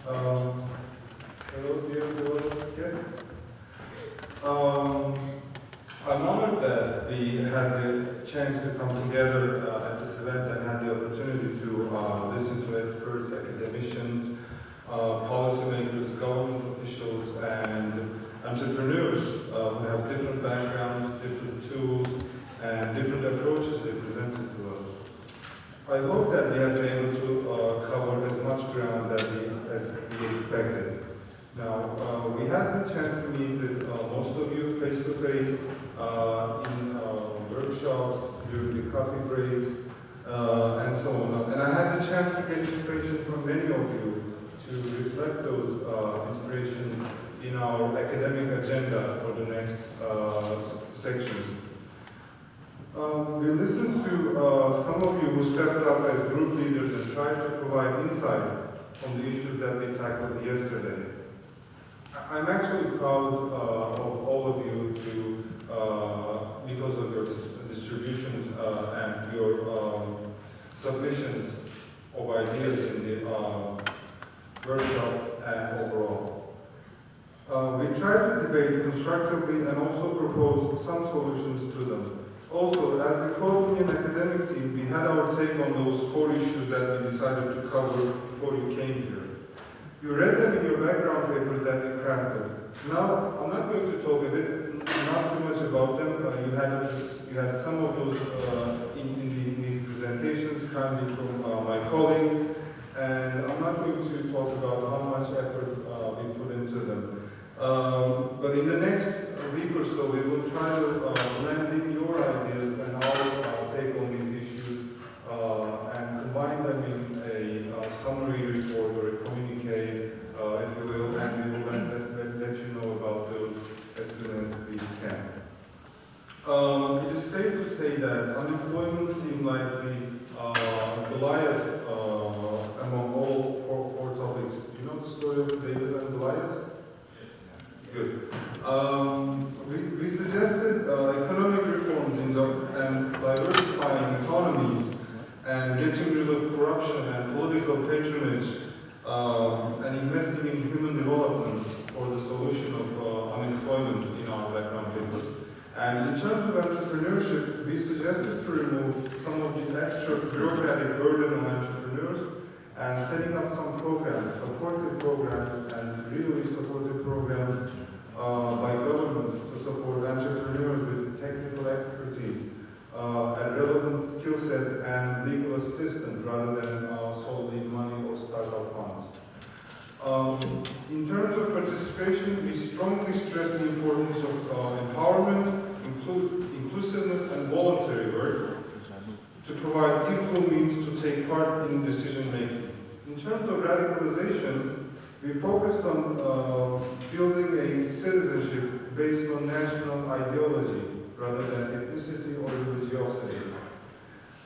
Hello, dear guests. I'm honored that we had the chance to come together at this event and had the opportunity to listen to experts, academicians, policymakers, government officials, and entrepreneurs who have different backgrounds, different tools, and different approaches they presented to us. I hope that we have been able to cover as much ground as we expected. Now, we had the chance to meet with most of you face-to-face in workshops, during the coffee breaks, and so on. And I had the chance to get inspiration from many of you to reflect those inspirations in our academic agenda for the next sections. We listened to some of you who stepped up as group leaders and tried to provide insight on the issues that we tackled yesterday. I'm actually proud of all of you because of your distributions and your submissions of ideas in the workshops and overall. We tried to debate constructively and also propose some solutions to them. Also, as the co-opinion academic team, we had our take on those 4 issues that we decided to cover before you came here. You read them in your background papers that we crafted. Now, I'm not going to talk a bit, not too much about them. You had some of those in these presentations coming from my colleagues, and I'm not going to talk about how much effort we put into them. But in the next week or so, we will try to blend in your ideas and our take on these issues and combine them in a summary report or a communique, if you will, and we will let you know about those as soon as we can. It is safe to say that unemployment seemed like the Goliath among all four topics. You know the story of David and Goliath? Good. We suggested economic reforms and diversifying economies and getting rid of corruption and political patronage and investing in human development for the solution of unemployment in our background papers. And in terms of entrepreneurship, we suggested to remove some of the extra bureaucratic burden on entrepreneurs and setting up some programs, supportive programs, and really supportive programs by governments to support entrepreneurs with technical expertise, a relevant skill set, and legal assistance rather than solely money or startup funds. In terms of participation, we strongly stress the importance of empowerment, inclusiveness, and voluntary work to provide equal means to take part in decision making. In terms of radicalization, we focused on building a citizenship based on national ideology rather than ethnicity or religiosity.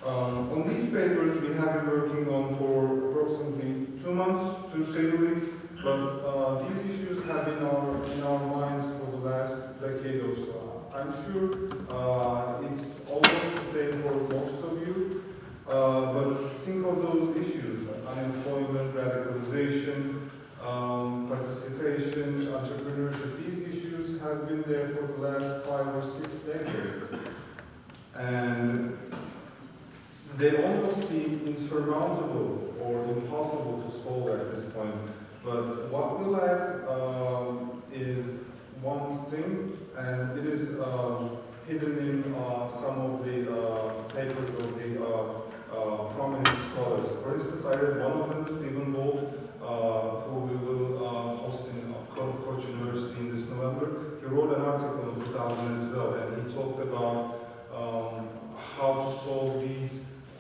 On these papers, we have been working on for approximately 2 months, to say the least, but these issues have been in our minds for the last decade or so. I'm sure it's almost the same for most of you, but think of those issues: unemployment, radicalization, participation, entrepreneurship. These issues have been there for the last 5 or 6 decades. And they almost seem insurmountable or impossible to solve at this point. But what we lack is one thing, and it is hidden in some of the papers of the prominent scholars. For instance, I read one of them, Stephen Bolt, who we will host in Koç University in this November. He wrote an article in 2012, and he talked about how to solve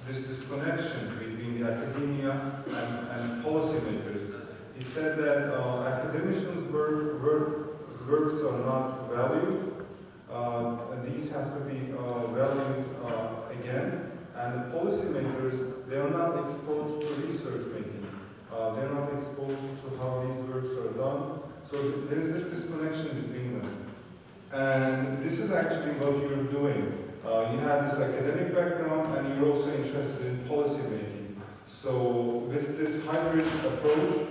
this disconnection between the academia and policymakers. He said that academicians' works are not valued, and these have to be valued again, and the policymakers, they are not exposed to research making. They're not exposed to how these works are done. So there's this disconnection between them. And this is actually what you're doing. You have this academic background and you're also interested in policy making. So with this hybrid approach,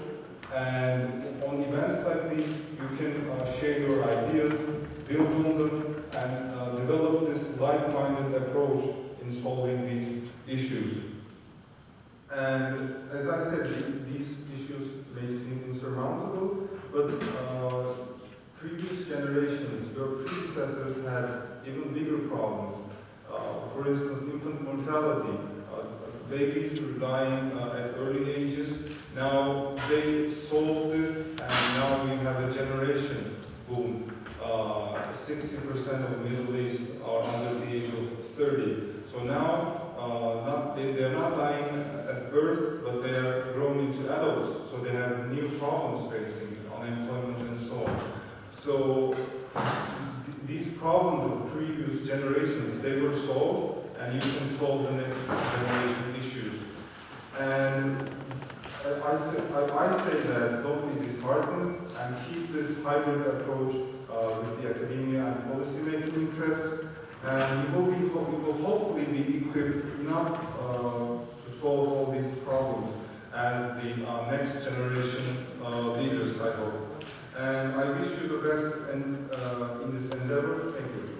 And on events like these, you can share your ideas, build on them, and develop this like-minded approach in solving these issues. And as I said, these issues may seem insurmountable, but previous generations, your predecessors had even bigger problems. For instance, infant mortality. Babies were dying at early ages. Now they solved this, and now we have a generation boom. 60% of Middle East are under the age of 30. So now they're not dying at birth, but they are grown into adults. So they have new problems facing, unemployment and so on. So these problems of previous generations, they were solved, and you can solve the next generation issues. And I say that don't be disheartened and keep this hybrid approach with the academia and policymaking interests, and you will hopefully be equipped enough to solve all these problems as the next generation leaders, I hope. And I wish you the best in this endeavor. Thank you.